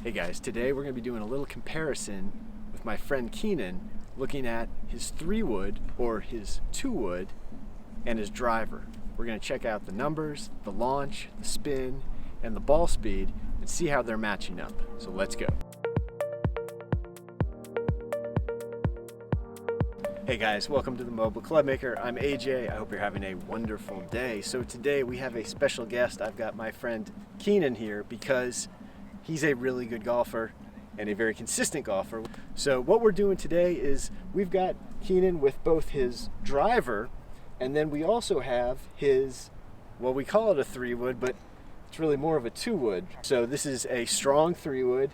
Hey guys, today we're going to be doing a little comparison with my friend Keenan, looking at his 3-wood or his 2-wood and his driver. We're going to check out the numbers, the launch, the spin, and the ball speed and see how they're matching up. So let's go. Hey guys, welcome to the Mobile Clubmaker. I'm AJ. I hope you're having a wonderful day. So today we have a special guest. I've got my friend Keenan here because he's a really good golfer and a very consistent golfer. So what we're doing today is we've got Keenan with both his driver, and then we also have his, well, we call it a 3-wood, but it's really more of a 2-wood. So this is a strong 3-wood,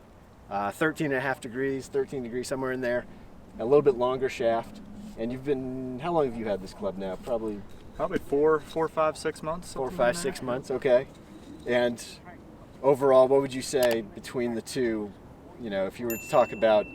13.5 degrees, 13 degrees, somewhere in there, a little bit longer shaft. And you've been, how long have you had this club now? Probably 4, 5, 6 months. 4, 5, 6 months, okay. And overall, what would you say between the two, you know, if you were to talk about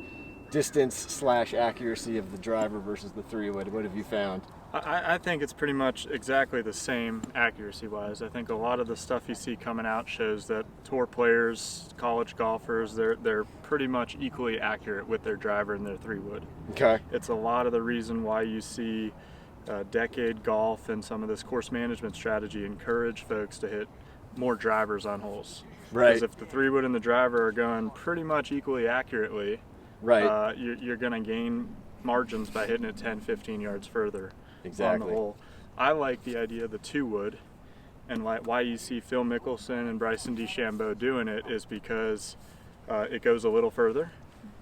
distance / accuracy of the driver versus the 3-wood, what have you found? I think it's pretty much exactly the same accuracy-wise. I think a lot of the stuff you see coming out shows that tour players, college golfers, they're pretty much equally accurate with their driver and their 3-wood. Okay. It's a lot of the reason why you see Decade Golf and some of this course management strategy encourage folks to hit more drivers on holes. Right. Because if the 3-wood and the driver are going pretty much equally accurately, right, you're going to gain margins by hitting it 10, 15 yards further. Exactly. On the hole. I like the idea of the 2-wood, and why you see Phil Mickelson and Bryson DeChambeau doing it is because it goes a little further,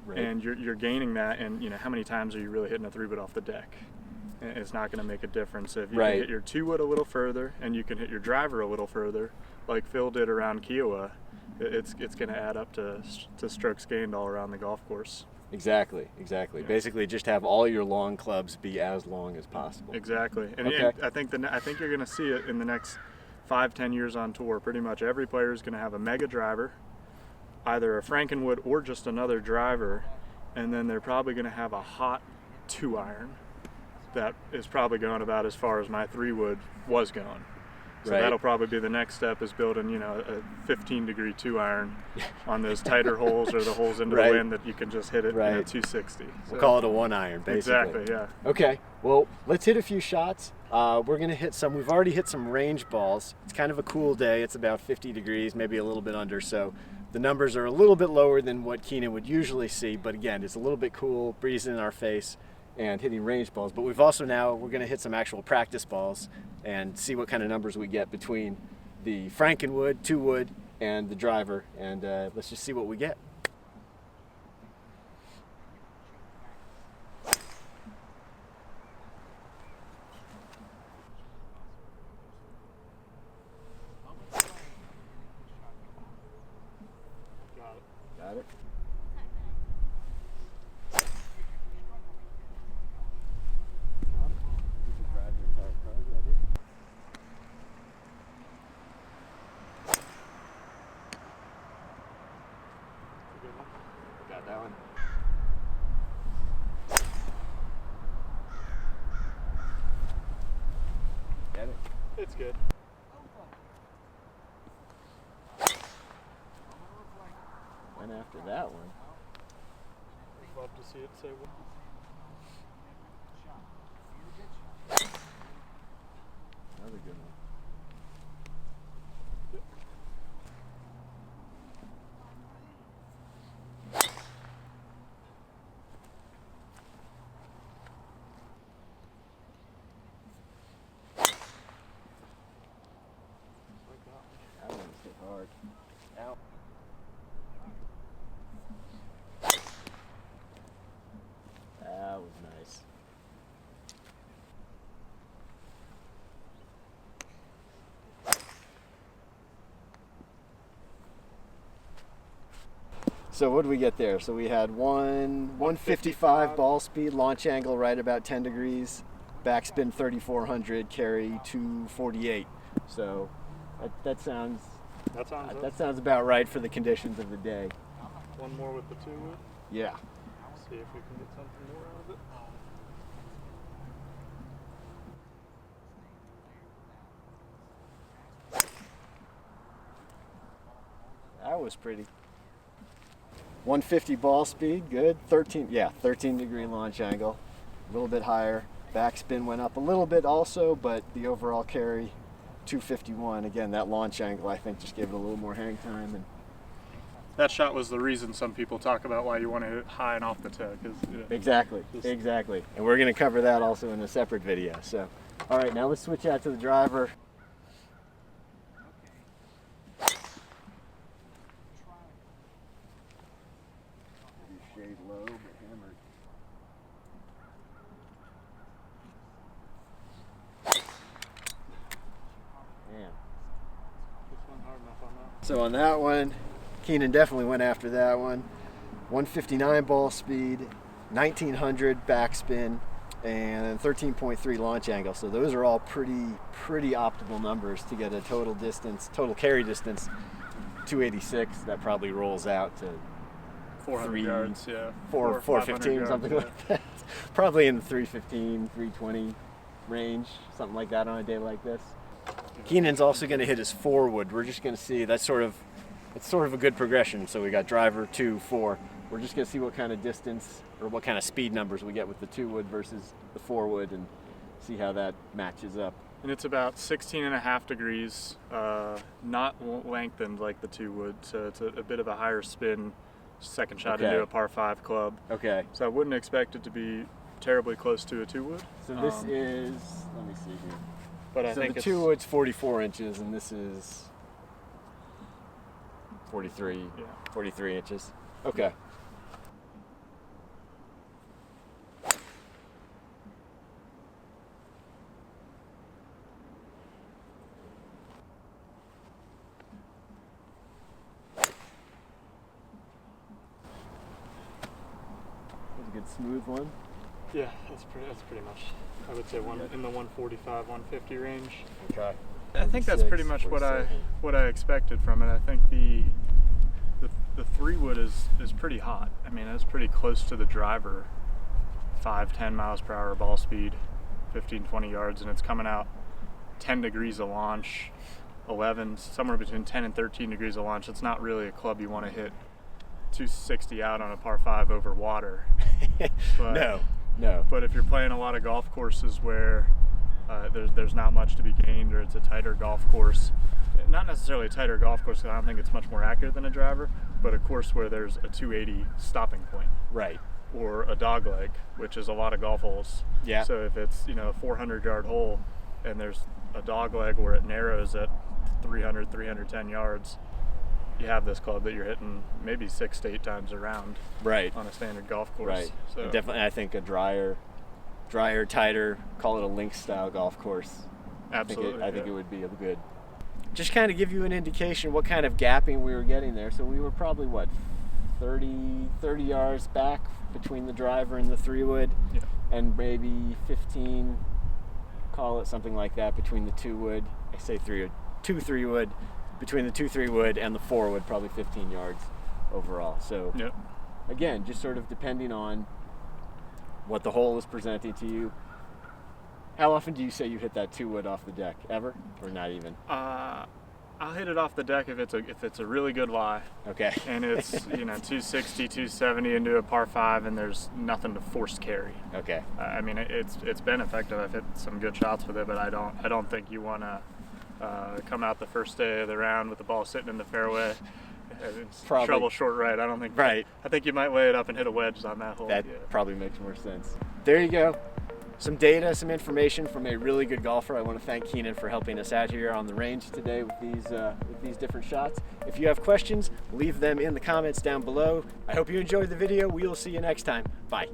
right, and you're gaining that. And you know, how many times are you really hitting a 3-wood off the deck? It's not going to make a difference if you right, can hit your 2-wood a little further, and you can hit your driver a little further, like Phil did around Kiowa. It's going to add up to strokes gained all around the golf course. Exactly. Yeah. Basically, just have all your long clubs be as long as possible. Exactly, and, okay. and I think you're going to see it in the next 5-10 years on tour. Pretty much every player is going to have a mega driver, either a Frankenwood or just another driver, and then they're probably going to have a hot 2-iron that is probably going about as far as my 3-wood was going. So right, that'll probably be the next step, is building, you know, a 15-degree 2-iron on those tighter holes or the holes into right, the wind that you can just hit it, right, 260. We'll call it a 1-iron, basically. Exactly, yeah. Okay, well, let's hit a few shots. We're going to hit some, we've already hit some range balls. It's kind of a cool day. It's about 50 degrees, maybe a little bit under, so the numbers are a little bit lower than what Keenan would usually see, but again, it's a little bit cool, breezing in our face and hitting range balls. But we've also we're going to hit some actual practice balls and see what kind of numbers we get between the Frankenwood, 2-wood, and the driver, and let's just see what we get. Got it. Got that one. Get it? It's good. And after that one. Love to see it say what. Another good one. That one hit hard. Out. That was nice. So what did we get there? So we had 155 ball speed, launch angle right about 10 degrees, backspin 3,400, carry 248. So that sounds about right for the conditions of the day. One more with the 2-wood. Yeah. See if we can get something more out of it. That was pretty. 150 ball speed, good. 13 degree launch angle, a little bit higher. Backspin went up a little bit also, but the overall carry 251. Again, that launch angle I think just gave it a little more hang time. And that shot was the reason some people talk about why you want to hit high and off the tee. Exactly. And we're going to cover that also in a separate video. So, all right, now let's switch out to the driver. Shade low, but hammered. Man. So on that one, Keenan definitely went after that one. 159 ball speed, 1900 backspin, and 13.3 launch angle. So those are all pretty optimal numbers to get a total carry distance, 286. That probably rolls out to 400 yards, yeah. 415, something yards, like that. Probably in the 315, 320 range, something like that on a day like this. Keenan's also going to hit his 4-wood. We're just going to see, it's sort of a good progression. So we got driver, 2, 4. We're just going to see what kind of distance or what kind of speed numbers we get with the 2-wood versus the 4-wood and see how that matches up. And it's about 16.5 degrees, not lengthened like the 2-wood, so it's a bit of a higher spin second shot into a par 5 club. Okay. So I wouldn't expect it to be terribly close to a 2-wood. So this is, let me see here. But I so think the 2-wood's 44 inches and this is 43 inches. Okay. Good smooth one. Yeah, that's pretty much. I would say in the 145, 150 range. Okay. I think that's pretty much what I expected from it. I think the 3-wood is pretty hot. I mean, it's pretty close to the driver. 5-10 miles per hour ball speed, 15-20 yards, and it's coming out 10 degrees of launch, 11, somewhere between 10 and 13 degrees of launch. It's not really a club you want to hit 260 out on a par 5 over water. But, no. But if you're playing a lot of golf courses where there's not much to be gained, or it's a tighter golf course, not necessarily a tighter golf course, because I don't think it's much more accurate than a driver, but a course where there's a 280 stopping point. Right. Or a dog leg, which is a lot of golf holes. Yeah. So if it's a 400-yard hole and there's a dog leg where it narrows at 300, 310 yards, you have this club that you're hitting maybe 6 to 8 times around. Right. On a standard golf course. Right. So definitely, I think a drier, tighter, call it a links style golf course. Absolutely. I think it would be a good. Just kind of give you an indication what kind of gapping we were getting there. So we were probably 30 yards back between the driver and the 3-wood, and maybe 15, call it something like that, between the 2-wood. I say 3-wood. Between the 2-3-wood and the 4-wood, probably 15 yards overall. So again, just sort of depending on what the hole is presenting to you. How often do you say you hit that 2-wood off the deck? Ever? Or not even? I'll hit it off the deck if it's a really good lie. Okay. And it's 260, 270 into a par 5, and there's nothing to force carry. Okay. I mean, it's been effective. I've hit some good shots with it, but I don't think you want to come out the first day of the round with the ball sitting in the fairway. It's trouble short right. I don't think. Right. I think you might lay it up and hit a wedge on that hole. That probably makes more sense. There you go. Some data, some information from a really good golfer. I want to thank Keenan for helping us out here on the range today with these different shots. If you have questions, leave them in the comments down below. I hope you enjoyed the video. We will see you next time. Bye.